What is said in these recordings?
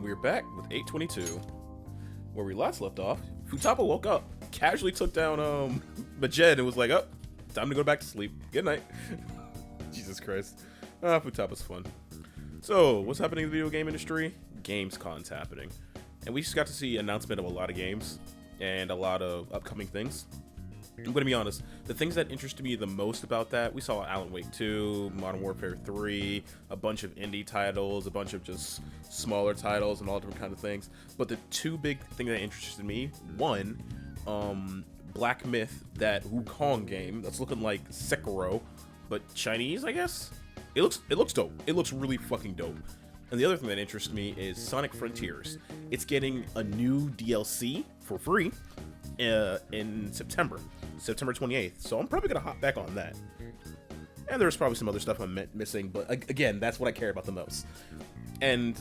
we're back with 822. Where we last left off, Futaba woke up, casually took down Majed and was like, oh, time to go back to sleep. Good night. Jesus Christ. Futaba's fun. So, what's happening in the video game industry? Gamescon's happening. And we just got to see an announcement of a lot of games and a lot of upcoming things. I'm going to be honest, the things that interested me the most about that, we saw Alan Wake 2, Modern Warfare 3, a bunch of indie titles, a bunch of just smaller titles and all different kinds of things. But the two big things that interested me, one, Black Myth, that Wukong game that's looking like Sekiro, but Chinese, I guess? It looks dope. It looks really fucking dope. And the other thing that interests me is Sonic Frontiers. It's getting a new DLC for free in September 28th. So I'm probably going to hop back on that. And there's probably some other stuff I'm missing, but again, that's what I care about the most. And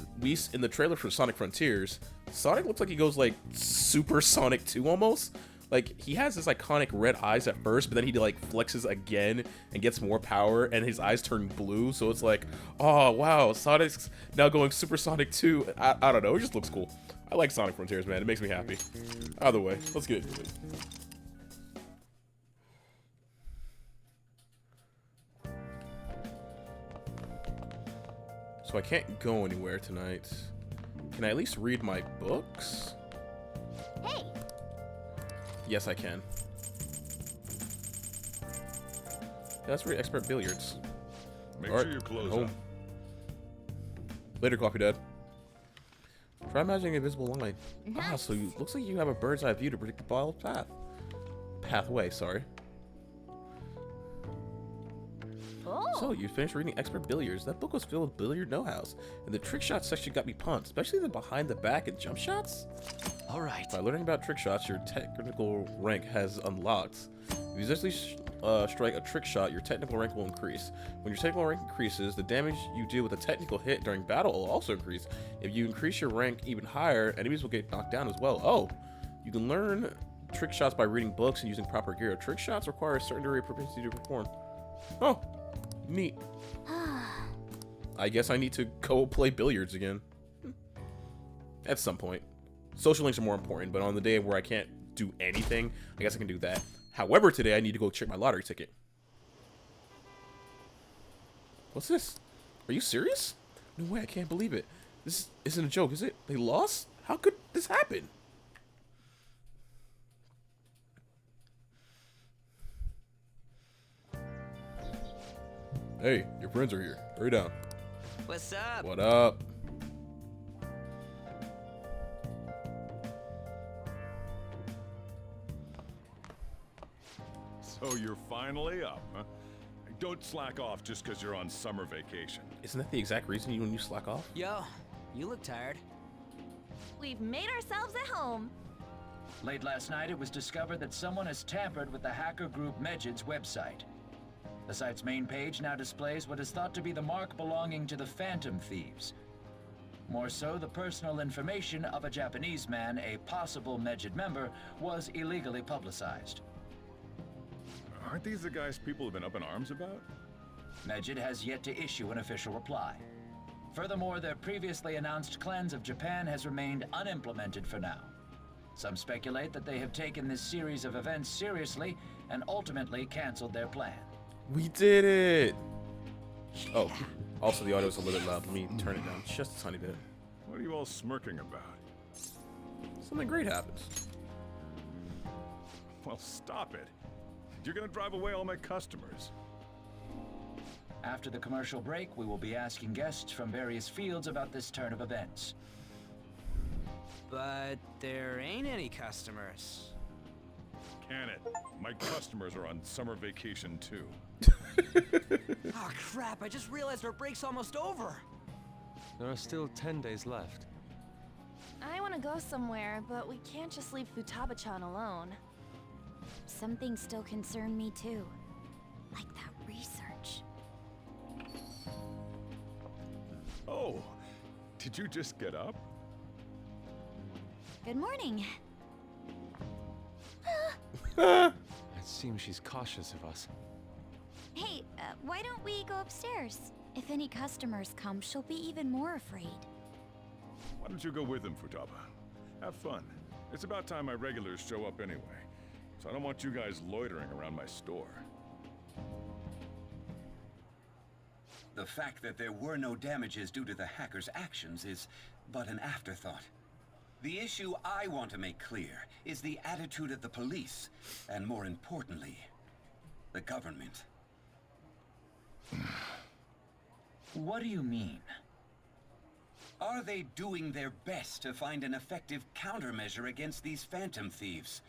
in the trailer for Sonic Frontiers, Sonic looks like he goes like Super Sonic 2 almost. Like, he has his iconic red eyes at first, but then he like flexes again and gets more power, and his eyes turn blue, so it's like, oh wow, Sonic's now going Super Sonic 2. I don't know, it just looks cool. I like Sonic Frontiers, man, it makes me happy. Either way, let's get into it. So I can't go anywhere tonight. Can I at least read my books? Hey! Yes, I can. Yeah, that's really expert billiards. Make sure you close up. Later, Coffee Dad. Try imagining an invisible line. Ah, so looks like you have a bird's eye view to predict the ball pathway, sorry. Oh. So, you finished reading Expert Billiards. That book was filled with billiard know-hows, and the trick shot section got me pumped, especially the behind the back and jump shots. Alright. By learning about trick shots, your technical rank has unlocked. If you successfully strike a trick shot, your technical rank will increase. When your technical rank increases, the damage you deal with a technical hit during battle will also increase. If you increase your rank even higher, enemies will get knocked down as well. Oh, you can learn trick shots by reading books and using proper gear. Trick shots require a certain degree of propensity to perform. Oh, neat. I guess I need to go play billiards again. At some point. Social links are more important, but on the day where I can't do anything, I guess I can do that. However, today I need to go check my lottery ticket. What's this? Are you serious? No way, I can't believe it. This isn't a joke, is it? They lost? How could this happen? Hey, your friends are here. Hurry down. What's up? What up? So you're finally up, huh? Don't slack off just because you're on summer vacation. Isn't that the exact reason you slack off? Yo, you look tired. We've made ourselves at home. Late last night, it was discovered that someone has tampered with the hacker group Mejid's website. The site's main page now displays what is thought to be the mark belonging to the Phantom Thieves. More so, the personal information of a Japanese man, a possible Mejid member, was illegally publicized. Aren't these the guys people have been up in arms about? Mejid has yet to issue an official reply. Furthermore, their previously announced cleanse of Japan has remained unimplemented for now. Some speculate that they have taken this series of events seriously and ultimately canceled their plan. We did it! Oh, also the audio's a little bit loud. Let me turn it down just a tiny bit. What are you all smirking about? Something great happens. Well, stop it. You're gonna drive away all my customers. After the commercial break, we will be asking guests from various fields about this turn of events. But there ain't any customers. Can it? My customers are on summer vacation too. Oh crap, I just realized our break's almost over. There are still 10 days left. I want to go somewhere, but we can't just leave Futaba-chan alone. Some things still concern me too. Like that research. Oh, did you just get up? Good morning. It seems she's cautious of us. Hey, why don't we go upstairs? If any customers come, she'll be even more afraid. Why don't you go with him, Futaba? Have fun. It's about time my regulars show up anyway, so I don't want you guys loitering around my store. The fact that there were no damages due to the hacker's actions is but an afterthought. The issue I want to make clear is the attitude of the police, and more importantly, the government. What do you mean? Are they doing their best to find an effective countermeasure against these phantom thieves?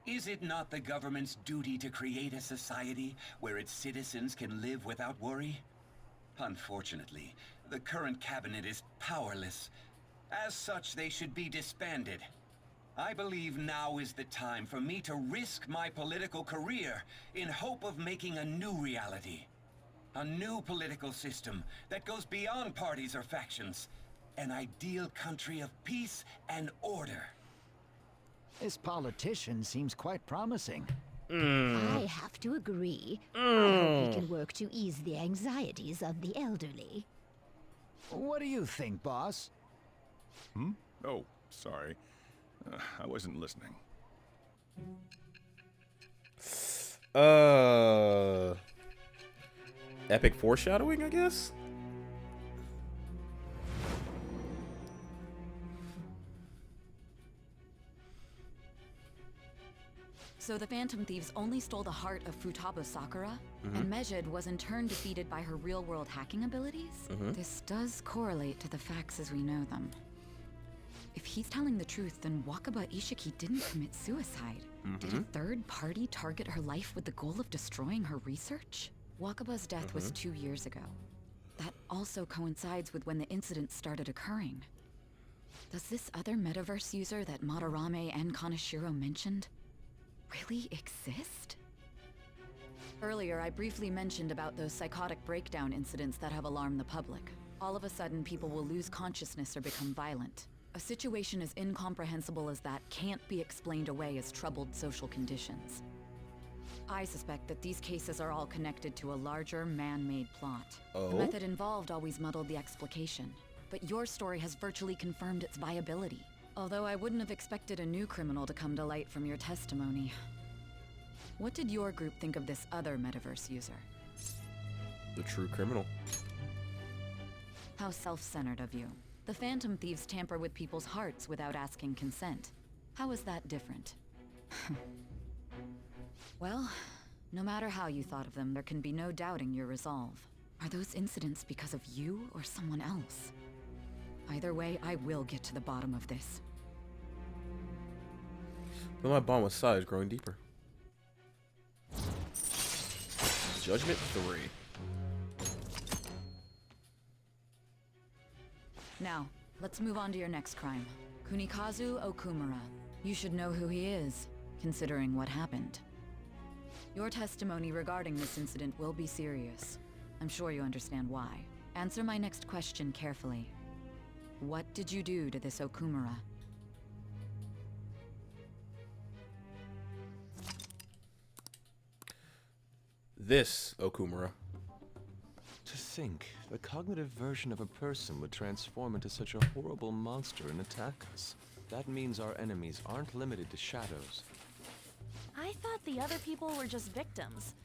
Is it not the government's duty to create a society where its citizens can live without worry? Unfortunately, the current cabinet is powerless. As such, they should be disbanded. I believe now is the time for me to risk my political career in hope of making a new reality. A new political system that goes beyond parties or factions. An ideal country of peace and order. This politician seems quite promising. I have to agree. I hope we can work to ease the anxieties of the elderly. What do you think, boss? Oh, sorry. I wasn't listening. Epic foreshadowing, I guess? So the Phantom Thieves only stole the heart of Futaba Sakura, and Mejid was in turn defeated by her real-world hacking abilities? This does correlate to the facts as we know them. If he's telling the truth, then Wakaba Ishiki didn't commit suicide. Did a third party target her life with the goal of destroying her research? Wakaba's death was 2 years ago. That also coincides with when the incident started occurring. Does this other metaverse user that Madarame and Kaneshiro mentioned really exist? Earlier, I briefly mentioned about those psychotic breakdown incidents that have alarmed the public. All of a sudden, people will lose consciousness or become violent. A situation as incomprehensible as that can't be explained away as troubled social conditions. I suspect that these cases are all connected to a larger, man-made plot. Oh? The method involved always muddled the explication, but your story has virtually confirmed its viability. Although I wouldn't have expected a new criminal to come to light from your testimony. What did your group think of this other metaverse user? The true criminal. How self-centered of you. The Phantom Thieves tamper with people's hearts without asking consent. How is that different? Well, no matter how you thought of them, there can be no doubting your resolve. Are those incidents because of you or someone else? Either way, I will get to the bottom of this. But my bond with Sai is growing deeper. Judgment 3. Now, let's move on to your next crime. Kunikazu Okumura. You should know who he is, considering what happened. Your testimony regarding this incident will be serious. I'm sure you understand why. Answer my next question carefully. What did you do to this Okumura? This Okumura. To think, the cognitive version of a person would transform into such a horrible monster and attack us. That means our enemies aren't limited to shadows. I thought the other people were just victims.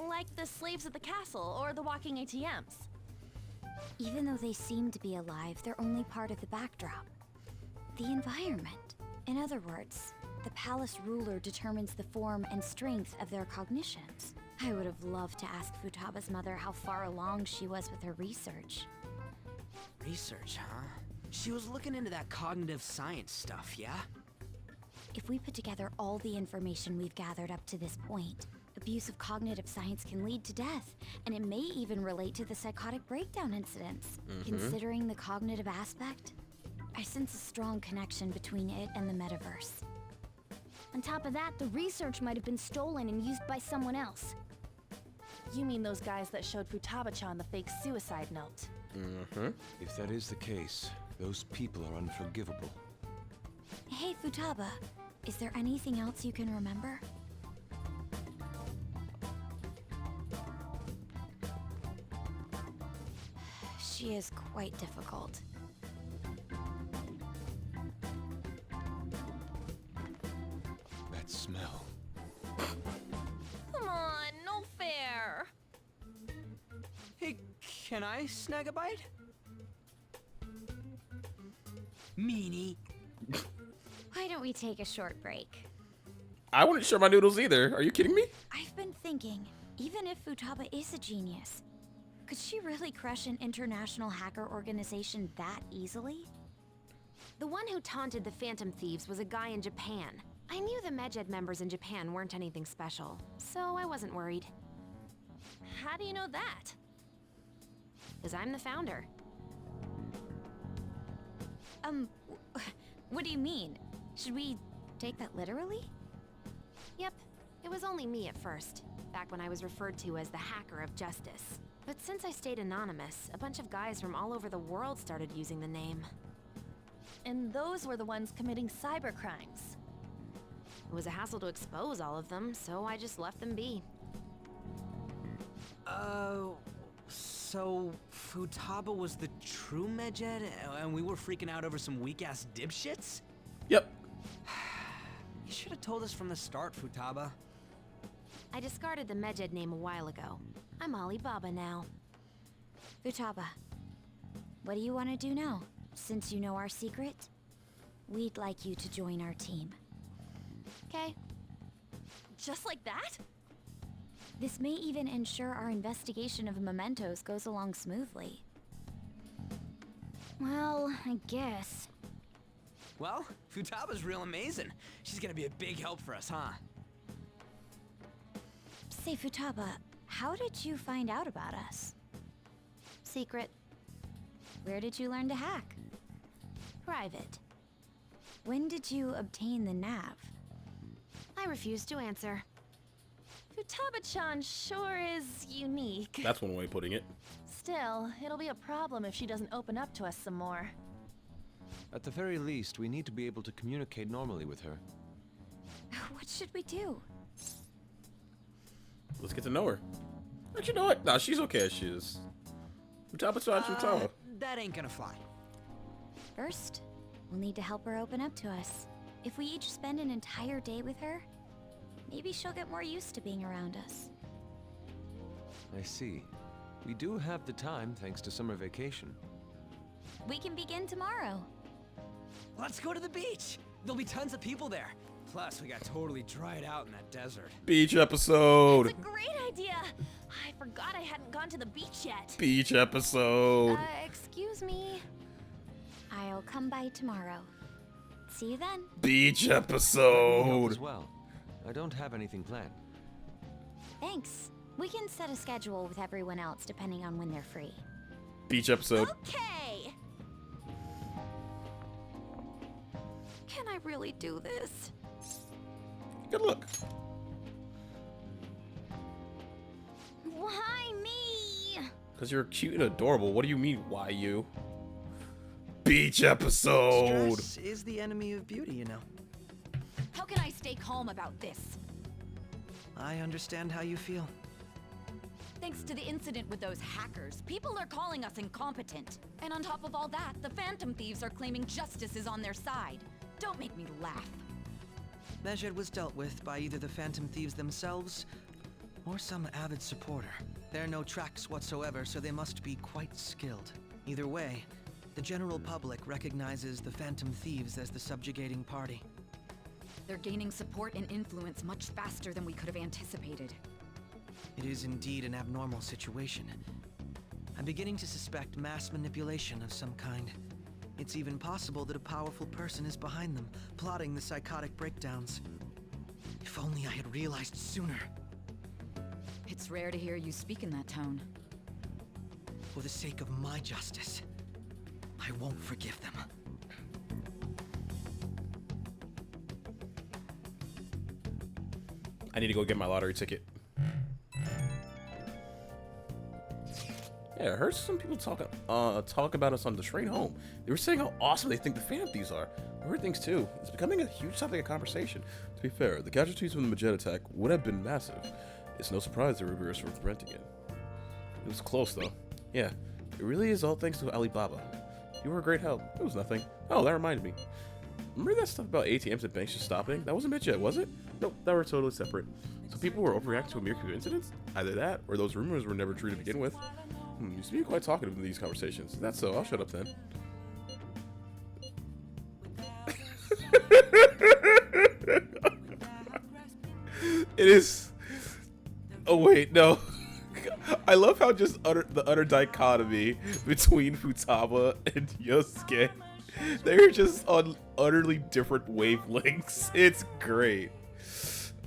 Like the slaves at the castle or the walking ATMs. Even though they seem to be alive, they're only part of the backdrop. The environment. In other words, the palace ruler determines the form and strength of their cognitions. I would have loved to ask Futaba's mother how far along she was with her research. Research, huh? She was looking into that cognitive science stuff, yeah? If we put together all the information we've gathered up to this point, abuse of cognitive science can lead to death, and it may even relate to the psychotic breakdown incidents. Considering the cognitive aspect, I sense a strong connection between it and the metaverse. On top of that, the research might have been stolen and used by someone else. You mean those guys that showed Futaba-chan the fake suicide note? If that is the case, those people are unforgivable. Hey, Futaba, is there anything else you can remember? She is quite difficult. that smell. Come on, no fair. Hey, can I snag a bite? Meanie. Why don't we take a short break? I wouldn't share my noodles either. Are you kidding me? I've been thinking, even if Futaba is a genius, could she really crush an international hacker organization that easily? The one who taunted the Phantom Thieves was a guy in Japan. I knew the Medjed members in Japan weren't anything special, so I wasn't worried. How do you know that? Because I'm the founder. What do you mean? Should we take that literally? Yep, it was only me at first, back when I was referred to as the Hacker of Justice. But since I stayed anonymous, a bunch of guys from all over the world started using the name. And those were the ones committing cybercrimes. It was a hassle to expose all of them, so I just left them be. So Futaba was the true Medjed, and we were freaking out over some weak-ass dipshits? Yep. You should have told us from the start, Futaba. I discarded the Medjed name a while ago. I'm Alibaba now. Futaba, what do you want to do now? Since you know our secret, we'd like you to join our team. Okay. Just like that? This may even ensure our investigation of mementos goes along smoothly. Well, I guess. Well, Futaba's real amazing. She's gonna be a big help for us, huh? Say, Futaba, how did you find out about us? Secret. Where did you learn to hack? Private. When did you obtain the nav? I refuse to answer. Futaba-chan sure is unique. That's one way of putting it. Still, it'll be a problem if she doesn't open up to us some more. At the very least, we need to be able to communicate normally with her. What should we do? Let's get to know her. But you know what? Nah, she's okay as she is. Futaba-chan, Futaba. That ain't gonna fly. First, we'll need to help her open up to us. If we each spend an entire day with her, maybe she'll get more used to being around us. I see. We do have the time thanks to summer vacation. We can begin tomorrow. Let's go to the beach. There'll be tons of people there. Plus, we got totally dried out in that desert. Beach episode. It's a great idea. I forgot I hadn't gone to the beach yet. Beach episode. Excuse me. I'll come by tomorrow. See you then. Beach Help episode. as well. I don't have anything planned. Thanks. We can set a schedule with everyone else depending on when they're free. Beach episode. Okay. Can I really do this? Good look. Why me? Because you're cute and adorable. What do you mean, why you? Beach episode. Stress is the enemy of beauty, you know. How can I stay calm about this? I understand how you feel. Thanks to the incident with those hackers, people are calling us incompetent. And on top of all that, the Phantom Thieves are claiming justice is on their side. Don't make me laugh. Medjed was dealt with by either the Phantom Thieves themselves or some avid supporter. There are no tracks whatsoever, so they must be quite skilled. Either way, the general public recognizes the Phantom Thieves as the subjugating party. They're gaining support and influence much faster than we could have anticipated. It is indeed an abnormal situation. I'm beginning to suspect mass manipulation of some kind. It's even possible that a powerful person is behind them, plotting the psychotic breakdowns. If only I had realized sooner. It's rare to hear you speak in that tone. For the sake of my justice, I won't forgive them. I need to go get my lottery ticket. Yeah, I heard some people talk about us on the train home. They were saying how awesome they think the Phantom Thieves are. I heard things too. It's becoming a huge topic of conversation. To be fair, the casualties from the Medjed attack would have been massive. It's no surprise they reversed with Brent again. It was close though. Yeah, it really is all thanks to Alibaba. You were a great help. It was nothing. Oh, that reminded me. Remember that stuff about ATMs and banks just stopping? That wasn't it yet, was it? Nope, that were totally separate. So people were overreacting to a mere coincidence? Either that, or those rumors were never true to begin with. Used to be quite talkative in these conversations. That's so, I'll shut up then. It is... Oh wait, no. I love how just the utter dichotomy between Futaba and Yosuke. They're just on utterly different wavelengths. It's great.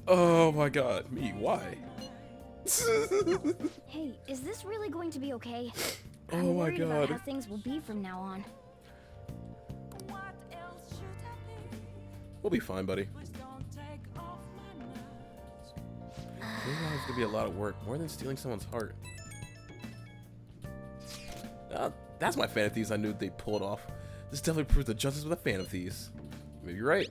Oh my god. Me, why? Hey, is this really going to be okay? Oh I'm my worried about god. how things will be from now on. We'll be fine, buddy. Figuring out it's gonna be a lot of work, more than stealing someone's heart. That's my Phantom Thieves I knew they'd pull it off. This definitely proves the justice of the Phantom Thieves. Maybe you're right.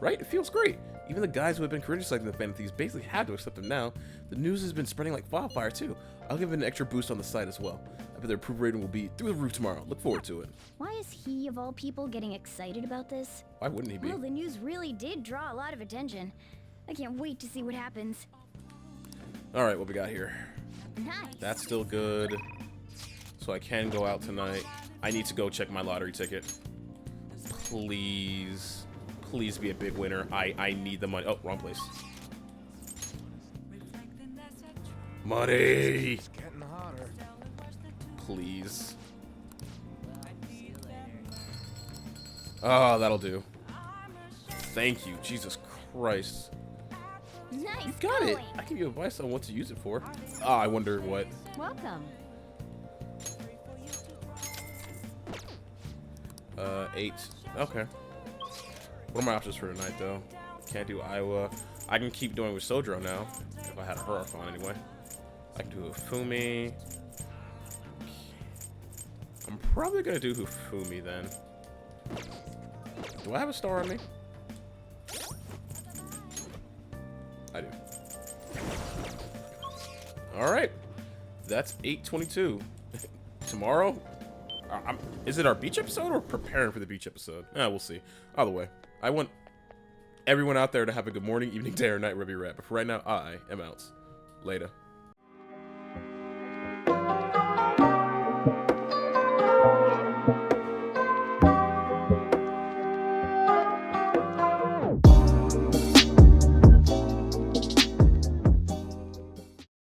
Right? It feels great. Even the guys who have been criticizing the Phantom Thieves basically had to accept them now. The news has been spreading like wildfire too. I'll give it an extra boost on the site as well. I bet their approval rating will be through the roof tomorrow. Look forward to it. Why is he, of all people, getting excited about this? Why wouldn't he be? Well, the news really did draw a lot of attention. I can't wait to see what happens. Alright, what we got here? Nice. That's still good. So I can go out tonight. I need to go check my lottery ticket. Please. Please be a big winner. I need the money. Oh, wrong place. Money! It's getting hotter. Please. Oh, that'll do. Thank you. Jesus Christ. Nice. You got it. going. I can give you advice on what to use it for. Ah, I wonder what. Welcome. 8. Okay. What are my options for tonight, though? Can't do Iowa. I can keep doing with Sojiro now. If I had her off on anyway. I can do Hifumi. I'm probably gonna do Hifumi then. Do I have a star on me? I do. Alright. That's 8:22. Tomorrow? Is it our beach episode or preparing for the beach episode? We'll see. Either way, I want everyone out there to have a good morning, evening, day, or night wherever you're at. But for right now, I am out. Later.